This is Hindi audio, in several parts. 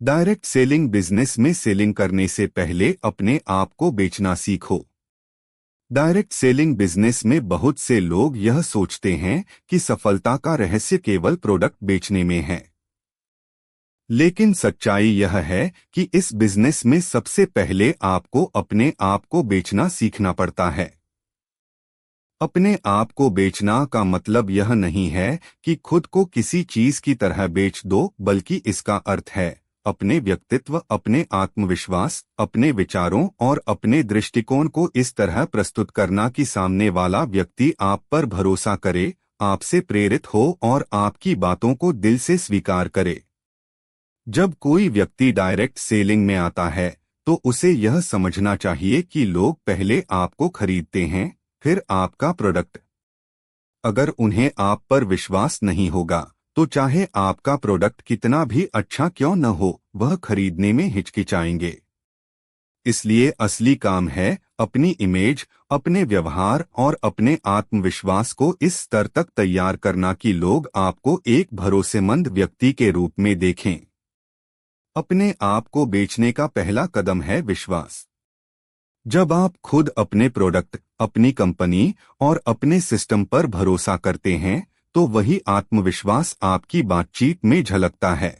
डायरेक्ट सेलिंग बिजनेस में सेलिंग करने से पहले अपने आप को बेचना सीखो। डायरेक्ट सेलिंग बिजनेस में बहुत से लोग यह सोचते हैं कि सफलता का रहस्य केवल प्रोडक्ट बेचने में है। लेकिन सच्चाई यह है कि इस बिजनेस में सबसे पहले आपको अपने आप को बेचना सीखना पड़ता है। अपने आप को बेचना का मतलब यह नहीं है कि खुद को किसी चीज की तरह बेच दो, बल्कि इसका अर्थ है अपने व्यक्तित्व, अपने आत्मविश्वास, अपने विचारों और अपने दृष्टिकोण को इस तरह प्रस्तुत करना कि सामने वाला व्यक्ति आप पर भरोसा करे, आपसे प्रेरित हो और आपकी बातों को दिल से स्वीकार करे। जब कोई व्यक्ति डायरेक्ट सेलिंग में आता है तो उसे यह समझना चाहिए कि लोग पहले आपको खरीदते हैं, फिर आपका प्रोडक्ट। अगर उन्हें आप पर विश्वास नहीं होगा तो चाहे आपका प्रोडक्ट कितना भी अच्छा क्यों न हो, वह खरीदने में हिचकिचाएंगे। इसलिए असली काम है अपनी इमेज, अपने व्यवहार और अपने आत्मविश्वास को इस स्तर तक तैयार करना कि लोग आपको एक भरोसेमंद व्यक्ति के रूप में देखें। अपने आप को बेचने का पहला कदम है विश्वास। जब आप खुद अपने प्रोडक्ट, अपनी कंपनी और अपने सिस्टम पर भरोसा करते हैं तो वही आत्मविश्वास आपकी बातचीत में झलकता है।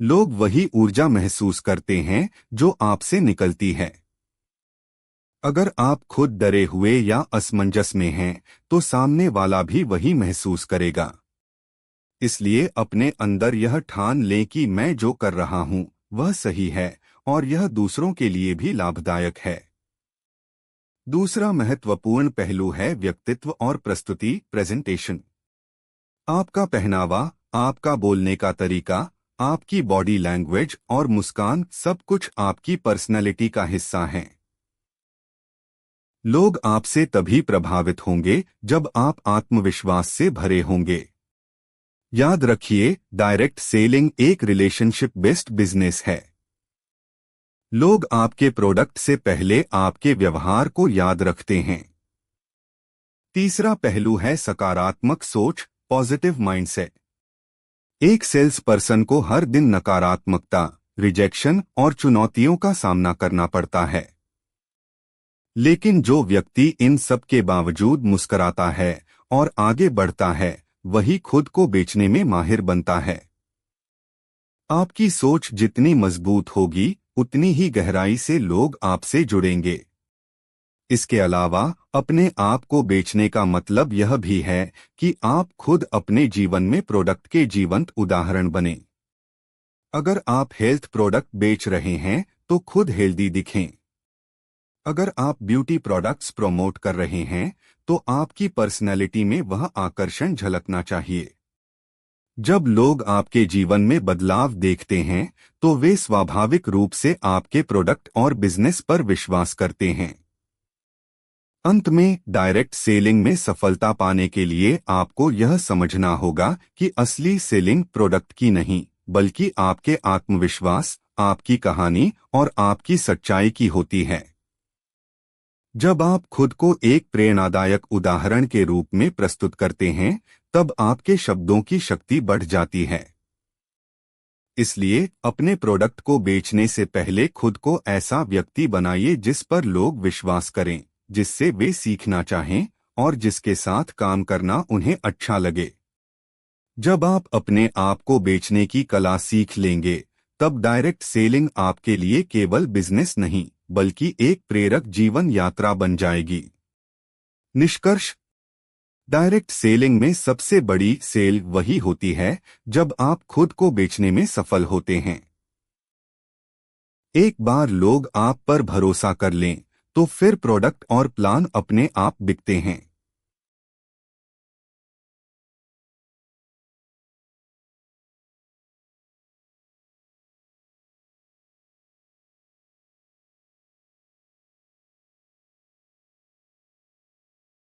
लोग वही ऊर्जा महसूस करते हैं जो आपसे निकलती है। अगर आप खुद डरे हुए या असमंजस में हैं तो सामने वाला भी वही महसूस करेगा। इसलिए अपने अंदर यह ठान लें कि मैं जो कर रहा हूं वह सही है और यह दूसरों के लिए भी लाभदायक है। दूसरा महत्वपूर्ण पहलू है व्यक्तित्व और प्रस्तुति, प्रेजेंटेशन। आपका पहनावा, आपका बोलने का तरीका, आपकी बॉडी लैंग्वेज और मुस्कान सब कुछ आपकी पर्सनैलिटी का हिस्सा हैं। लोग आपसे तभी प्रभावित होंगे जब आप आत्मविश्वास से भरे होंगे। याद रखिए, डायरेक्ट सेलिंग एक रिलेशनशिप बेस्ड बिजनेस है। लोग आपके प्रोडक्ट से पहले आपके व्यवहार को याद रखते हैं। तीसरा पहलू है सकारात्मक सोच, पॉजिटिव माइंडसेट। एक सेल्स पर्सन को हर दिन नकारात्मकता, रिजेक्शन और चुनौतियों का सामना करना पड़ता है। लेकिन जो व्यक्ति इन सब के बावजूद मुस्कुराता है और आगे बढ़ता है, वही खुद को बेचने में माहिर बनता है। आपकी सोच जितनी मजबूत होगी, उतनी ही गहराई से लोग आपसे जुड़ेंगे। इसके अलावा अपने आप को बेचने का मतलब यह भी है कि आप खुद अपने जीवन में प्रोडक्ट के जीवंत उदाहरण बने। अगर आप हेल्थ प्रोडक्ट बेच रहे हैं तो खुद हेल्दी दिखें। अगर आप ब्यूटी प्रोडक्ट्स प्रमोट कर रहे हैं तो आपकी पर्सनैलिटी में वह आकर्षण झलकना चाहिए। जब लोग आपके जीवन में बदलाव देखते हैं तो वे स्वाभाविक रूप से आपके प्रोडक्ट और बिजनेस पर विश्वास करते हैं। अंत में, डायरेक्ट सेलिंग में सफलता पाने के लिए आपको यह समझना होगा कि असली सेलिंग प्रोडक्ट की नहीं, बल्कि आपके आत्मविश्वास, आपकी कहानी और आपकी सच्चाई की होती है। जब आप खुद को एक प्रेरणादायक उदाहरण के रूप में प्रस्तुत करते हैं, तब आपके शब्दों की शक्ति बढ़ जाती है। इसलिए अपने प्रोडक्ट को बेचने से पहले खुद को ऐसा व्यक्ति बनाइए जिस पर लोग विश्वास करें, जिससे वे सीखना चाहें और जिसके साथ काम करना उन्हें अच्छा लगे। जब आप अपने आप को बेचने की कला सीख लेंगे, तब डायरेक्ट सेलिंग आपके लिए केवल बिजनेस नहीं, बल्कि एक प्रेरक जीवन यात्रा बन जाएगी। निष्कर्ष: डायरेक्ट सेलिंग में सबसे बड़ी सेल वही होती है जब आप खुद को बेचने में सफल होते हैं। एक बार लोग आप पर भरोसा कर लें तो फिर प्रोडक्ट और प्लान अपने आप बिकते हैं।